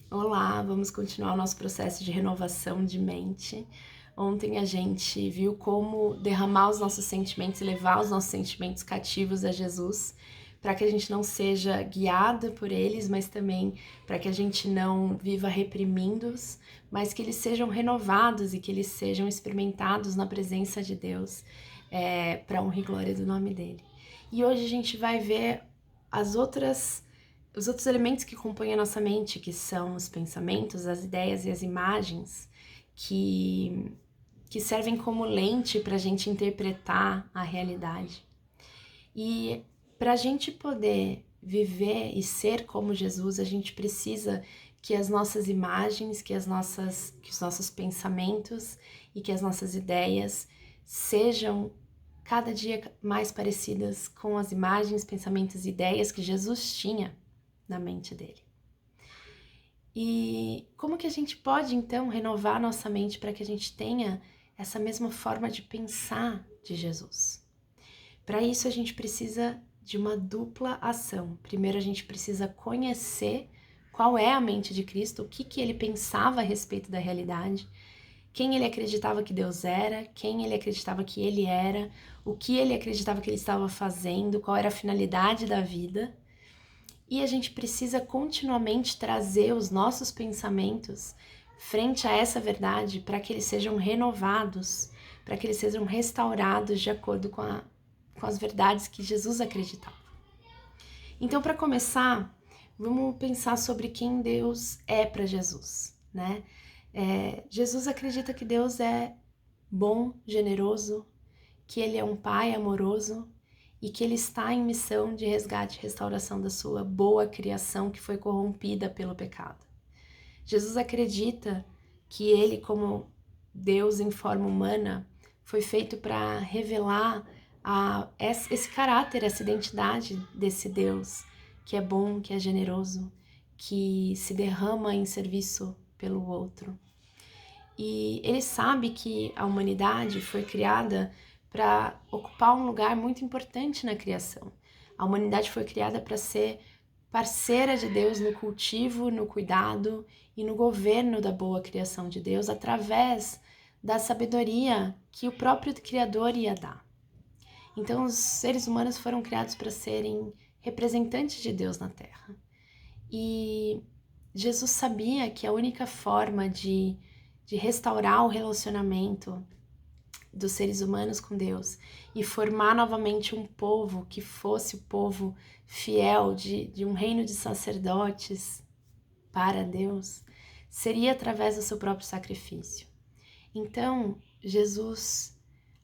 Olá, vamos continuar o nosso processo de renovação de mente. Ontem a gente viu como derramar os nossos sentimentos e levar os nossos sentimentos cativos a Jesus, para que a gente não seja guiada por eles, mas também para que a gente não viva reprimindo-os, mas que eles sejam renovados e que eles sejam experimentados na presença de Deus, para honra e glória do nome dele. E hoje a gente vai ver os outros elementos que compõem a nossa mente, que são os pensamentos, as ideias e as imagens, que servem como lente para a gente interpretar a realidade. E para a gente poder viver e ser como Jesus, a gente precisa que as nossas imagens, que os nossos pensamentos e que as nossas ideias sejam cada dia mais parecidas com as imagens, pensamentos e ideias que Jesus tinha na mente dele. E como que a gente pode então renovar nossa mente para que a gente tenha essa mesma forma de pensar de Jesus? Para isso a gente precisa de uma dupla ação. Primeiro a gente precisa conhecer qual é a mente de Cristo, o que ele pensava a respeito da realidade, quem ele acreditava que Deus era, quem ele acreditava que ele era, o que ele acreditava que ele estava fazendo, qual era a finalidade da vida. E a gente precisa continuamente trazer os nossos pensamentos frente a essa verdade para que eles sejam renovados, para que eles sejam restaurados de acordo com as verdades que Jesus acreditava. Então, para começar, vamos pensar sobre quem Deus é para Jesus, né? Jesus acredita que Deus é bom, generoso, que ele é um pai amoroso e que ele está em missão de resgate e restauração da sua boa criação que foi corrompida pelo pecado. Jesus acredita que ele, como Deus em forma humana, foi feito para revelar esse caráter, essa identidade desse Deus que é bom, que é generoso, que se derrama em serviço pelo outro. E ele sabe que a humanidade foi criada para ocupar um lugar muito importante na criação. A humanidade foi criada para ser parceira de Deus no cultivo, no cuidado e no governo da boa criação de Deus através da sabedoria que o próprio Criador ia dar. Então, os seres humanos foram criados para serem representantes de Deus na Terra. E Jesus sabia que a única forma de restaurar o relacionamento dos seres humanos com Deus e formar novamente um povo que fosse o povo fiel de um reino de sacerdotes para Deus, seria através do seu próprio sacrifício. Então, Jesus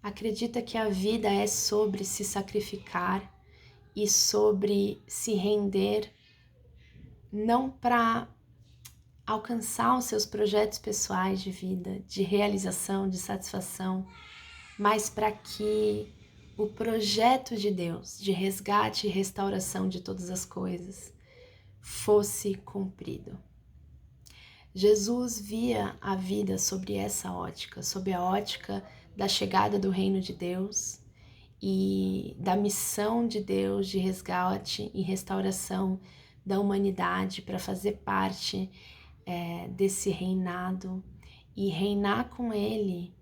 acredita que a vida é sobre se sacrificar e sobre se render não para alcançar os seus projetos pessoais de vida, de realização, de satisfação, mas para que o projeto de Deus, de resgate e restauração de todas as coisas, fosse cumprido. Jesus via a vida sobre essa ótica, sob a ótica da chegada do reino de Deus e da missão de Deus de resgate e restauração da humanidade para fazer parte desse reinado e reinar com ele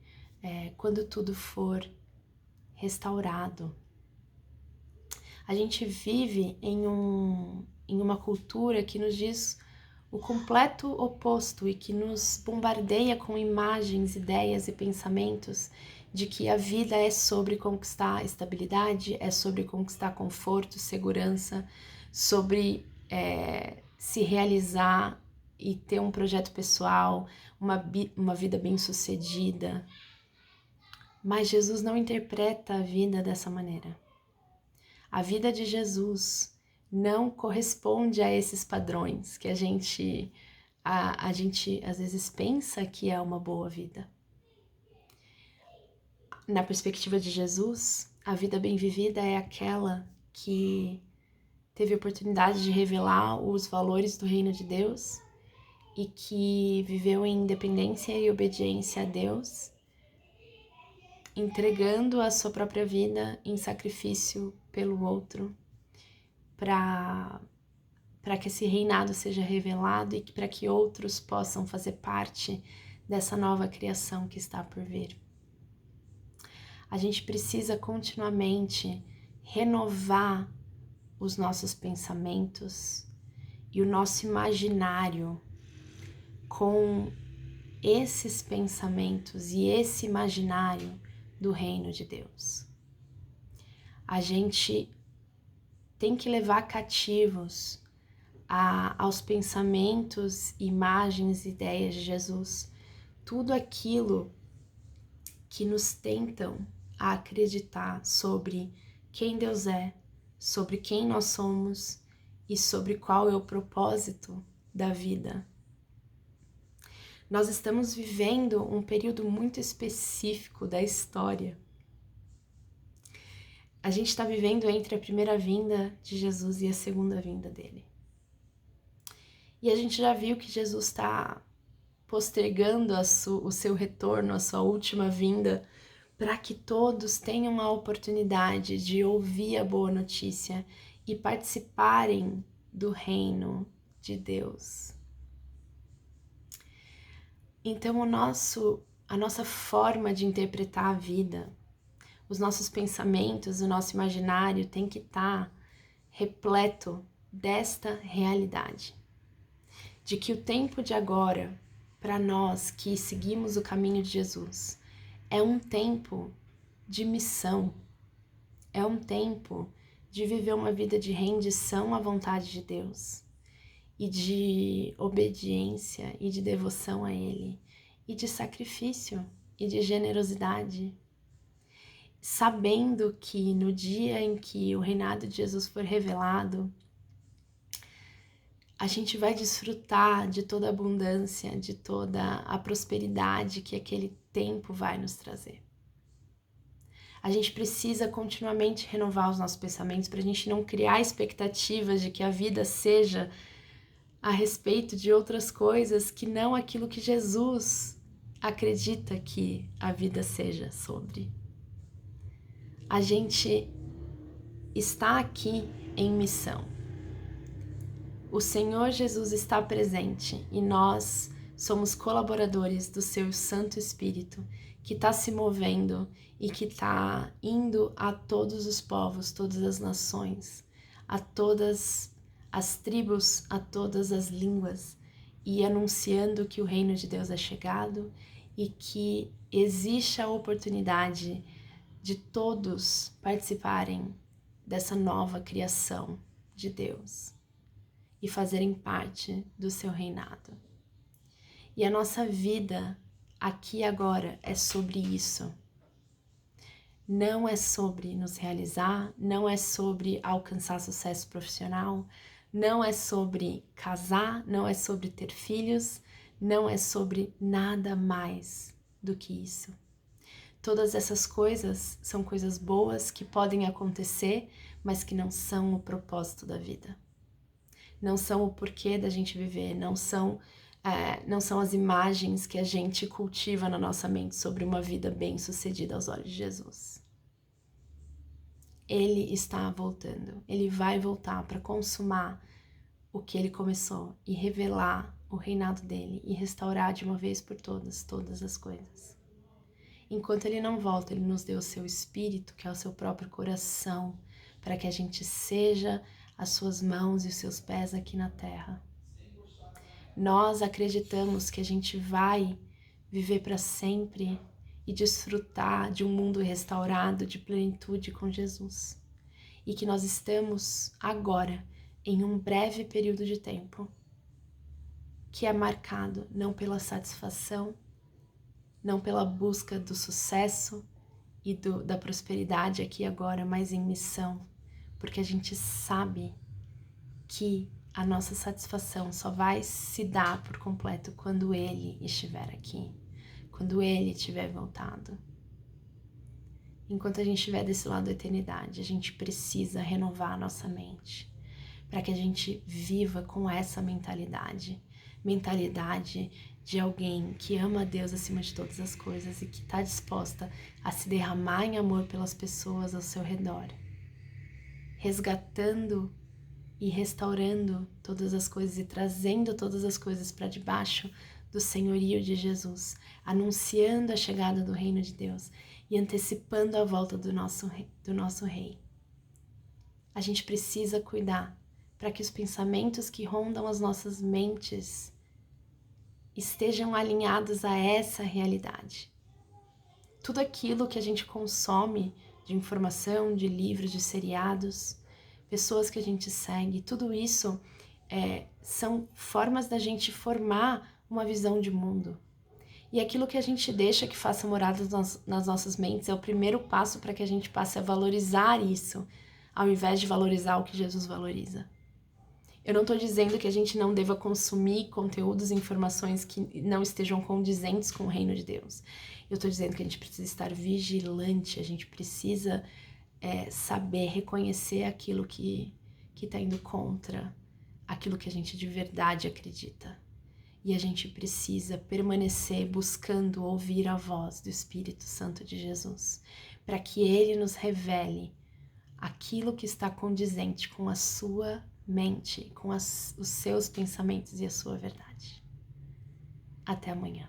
quando tudo for restaurado. A gente vive em uma cultura que nos diz o completo oposto e que nos bombardeia com imagens, ideias e pensamentos de que a vida é sobre conquistar estabilidade, é sobre conquistar conforto, segurança, sobre se realizar e ter um projeto pessoal, uma vida bem-sucedida. Mas Jesus não interpreta a vida dessa maneira. A vida de Jesus não corresponde a esses padrões que a gente às vezes pensa que é uma boa vida. Na perspectiva de Jesus, a vida bem vivida é aquela que teve a oportunidade de revelar os valores do reino de Deus e que viveu em independência e obediência a Deus, entregando a sua própria vida em sacrifício pelo outro, para para que esse reinado seja revelado e para que outros possam fazer parte dessa nova criação que está por vir. A gente precisa continuamente renovar os nossos pensamentos e o nosso imaginário com esses pensamentos e esse imaginário do reino de Deus. A gente tem que levar cativos aos pensamentos, imagens, ideias de Jesus, tudo aquilo que nos tentam a acreditar sobre quem Deus é, sobre quem nós somos e sobre qual é o propósito da vida. Nós estamos vivendo um período muito específico da história. A gente está vivendo entre a primeira vinda de Jesus e a segunda vinda dele. E a gente já viu que Jesus está postergando o seu retorno, a sua última vinda, para que todos tenham a oportunidade de ouvir a boa notícia e participarem do reino de Deus. Então a nossa forma de interpretar a vida, os nossos pensamentos, o nosso imaginário tem que estar repleto desta realidade. De que o tempo de agora, para nós que seguimos o caminho de Jesus, é um tempo de missão, é um tempo de viver uma vida de rendição à vontade de Deus, e de obediência, e de devoção a Ele, e de sacrifício, e de generosidade, sabendo que no dia em que o reinado de Jesus for revelado, a gente vai desfrutar de toda a abundância, de toda a prosperidade que aquele tempo vai nos trazer. A gente precisa continuamente renovar os nossos pensamentos para a gente não criar expectativas de que a vida seja a respeito de outras coisas que não aquilo que Jesus acredita que a vida seja sobre. A gente está aqui em missão. O Senhor Jesus está presente e nós somos colaboradores do seu Santo Espírito, que está se movendo e que está indo a todos os povos, todas as nações, a todas as tribos, a todas as línguas, e anunciando que o reino de Deus é chegado e que existe a oportunidade de todos participarem dessa nova criação de Deus e fazerem parte do seu reinado. E a nossa vida aqui e agora é sobre isso. Não é sobre nos realizar, não é sobre alcançar sucesso profissional, não é sobre casar, não é sobre ter filhos, não é sobre nada mais do que isso. Todas essas coisas são coisas boas que podem acontecer, mas que não são o propósito da vida. Não são o porquê da gente viver, não são as imagens que a gente cultiva na nossa mente sobre uma vida bem-sucedida aos olhos de Jesus. Ele está voltando, ele vai voltar para consumar o que ele começou e revelar o reinado dele e restaurar de uma vez por todas as coisas. Enquanto ele não volta, ele nos deu o seu espírito, que é o seu próprio coração, para que a gente seja as suas mãos e os seus pés aqui na terra. Nós acreditamos que a gente vai viver para sempre e desfrutar de um mundo restaurado de plenitude com Jesus. E que nós estamos agora em um breve período de tempo que é marcado não pela satisfação, não pela busca do sucesso e da prosperidade aqui e agora, mas em missão, porque a gente sabe que a nossa satisfação só vai se dar por completo quando Ele estiver aqui, quando Ele tiver voltado. Enquanto a gente estiver desse lado da eternidade, a gente precisa renovar a nossa mente, para que a gente viva com essa mentalidade de alguém que ama a Deus acima de todas as coisas e que está disposta a se derramar em amor pelas pessoas ao seu redor, resgatando e restaurando todas as coisas e trazendo todas as coisas para debaixo do senhorio de Jesus, anunciando a chegada do reino de Deus e antecipando a volta do nosso rei. A gente precisa cuidar para que os pensamentos que rondam as nossas mentes estejam alinhados a essa realidade. Tudo aquilo que a gente consome de informação, de livros, de seriados, pessoas que a gente segue, tudo isso são formas da gente formar uma visão de mundo. E aquilo que a gente deixa que faça morada nas nossas mentes é o primeiro passo para que a gente passe a valorizar isso, ao invés de valorizar o que Jesus valoriza. Eu não estou dizendo que a gente não deva consumir conteúdos e informações que não estejam condizentes com o reino de Deus. Eu estou dizendo que a gente precisa estar vigilante, a gente precisa saber reconhecer aquilo que está indo contra aquilo que a gente de verdade acredita. E a gente precisa permanecer buscando ouvir a voz do Espírito Santo de Jesus, para que Ele nos revele aquilo que está condizente com a sua mente, com os seus pensamentos e a sua verdade. Até amanhã.